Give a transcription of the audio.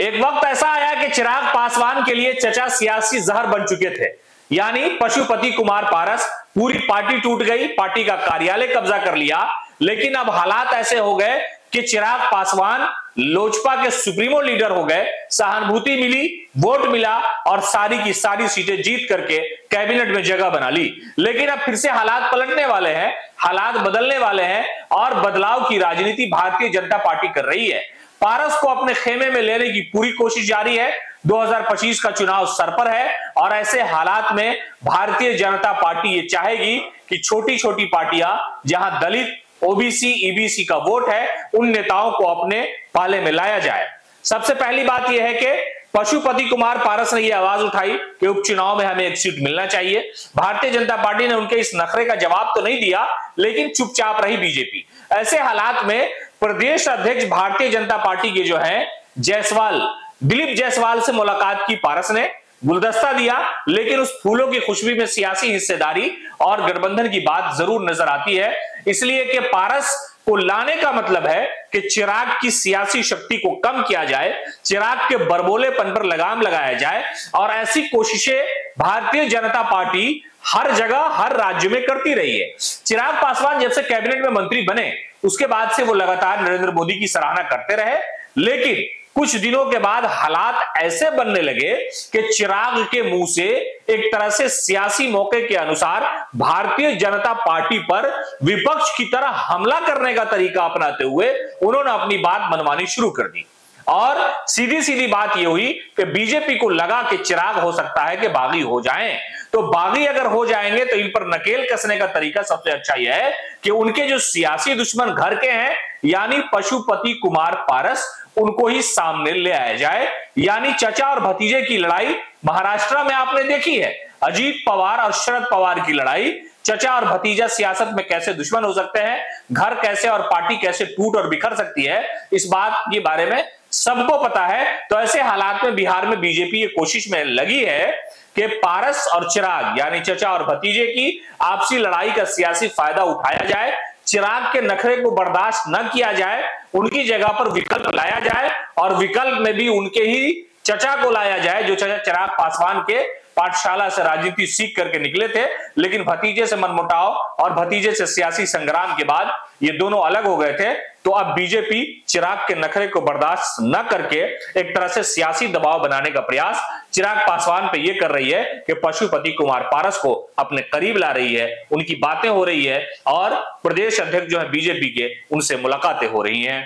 एक वक्त ऐसा आया कि चिराग पासवान के लिए चचा सियासी जहर बन चुके थे, यानी पशुपति कुमार पारस। पूरी पार्टी टूट गई, पार्टी का कार्यालय कब्जा कर लिया। लेकिन अब हालात ऐसे हो गए कि चिराग पासवान लोजपा के सुप्रीमो लीडर हो गए, सहानुभूति मिली, वोट मिला और सारी की सारी सीटें जीत करके कैबिनेट में जगह बना ली। लेकिन अब फिर से हालात पलटने वाले हैं, हालात बदलने वाले हैं और बदलाव की राजनीति भारतीय जनता पार्टी कर रही है। पारस को अपने खेमे में लेने की पूरी कोशिश जारी है। 2025 का चुनाव सर पर है और ऐसे हालात में भारतीय जनता पार्टी ये चाहेगी कि छोटी छोटी पार्टियां, जहां दलित, ओबीसी, ईबीसी का वोट है, उन नेताओं को अपने पाले में लाया जाए। सबसे पहली बात यह है कि पशुपति कुमार पारस ने यह आवाज उठाई कि उपचुनाव में हमें एक सीट मिलना चाहिए। भारतीय जनता पार्टी ने उनके इस नखरे का जवाब तो नहीं दिया, लेकिन चुपचाप रही बीजेपी। ऐसे हालात में प्रदेश अध्यक्ष भारतीय जनता पार्टी के जो है जायसवाल, दिलीप जायसवाल से मुलाकात की पारस ने, गुलदस्ता दिया। लेकिन उस फूलों की खुशबू में सियासी हिस्सेदारी और गठबंधन की बात जरूर नजर आती है, इसलिए कि पारस को लाने का मतलब है कि चिराग की सियासी शक्ति को कम किया जाए, चिराग के बरबोलेपन पर लगाम लगाया जाए। और ऐसी कोशिशें भारतीय जनता पार्टी हर जगह, हर राज्य में करती रही है। चिराग पासवान जब से कैबिनेट में मंत्री बने, उसके बाद से वो लगातार नरेंद्र मोदी की सराहना करते रहे। लेकिन कुछ दिनों के बाद हालात ऐसे बनने लगे कि चिराग के मुंह से एक तरह से सियासी मौके के अनुसार भारतीय जनता पार्टी पर विपक्ष की तरह हमला करने का तरीका अपनाते हुए उन्होंने अपनी बात मनवानी शुरू कर दी। और सीधी सीधी बात यह हुई कि बीजेपी को लगा कि चिराग हो सकता है कि बागी हो जाएं। तो बागी अगर हो जाएंगे तो इन पर नकेल कसने का तरीका सबसे अच्छा यह है कि उनके जो सियासी दुश्मन घर के हैं, यानी पशुपति कुमार पारस, उनको ही सामने ले आया जाए। यानी चचा और भतीजे की लड़ाई महाराष्ट्र में आपने देखी है, अजीत पवार और शरद पवार की लड़ाई। चचा और भतीजा सियासत में कैसे दुश्मन हो सकते हैं, घर कैसे और पार्टी कैसे टूट और बिखर सकती है, इस बात के बारे में सबको पता है। तो ऐसे हालात में बिहार में बीजेपी ये कोशिश में लगी है कि पारस और चिराग, यानी चचा और भतीजे की आपसी लड़ाई का सियासी फायदा उठाया जाए, चिराग के नखरे को बर्दाश्त न किया जाए, उनकी जगह पर विकल्प लाया जाए और विकल्प में भी उनके ही चचा को लाया जाए, जो चचा चिराग पासवान के पाठशाला से राजनीति सीख करके निकले थे। लेकिन भतीजे से मनमुटाव और भतीजे से सियासी संग्राम के बाद ये दोनों अलग हो गए थे। तो अब बीजेपी चिराग के नखरे को बर्दाश्त न करके एक तरह से सियासी दबाव बनाने का प्रयास चिराग पासवान पे ये कर रही है कि पशुपति कुमार पारस को अपने करीब ला रही है, उनकी बातें हो रही है और प्रदेश अध्यक्ष जो है बीजेपी के, उनसे मुलाकातें हो रही हैं।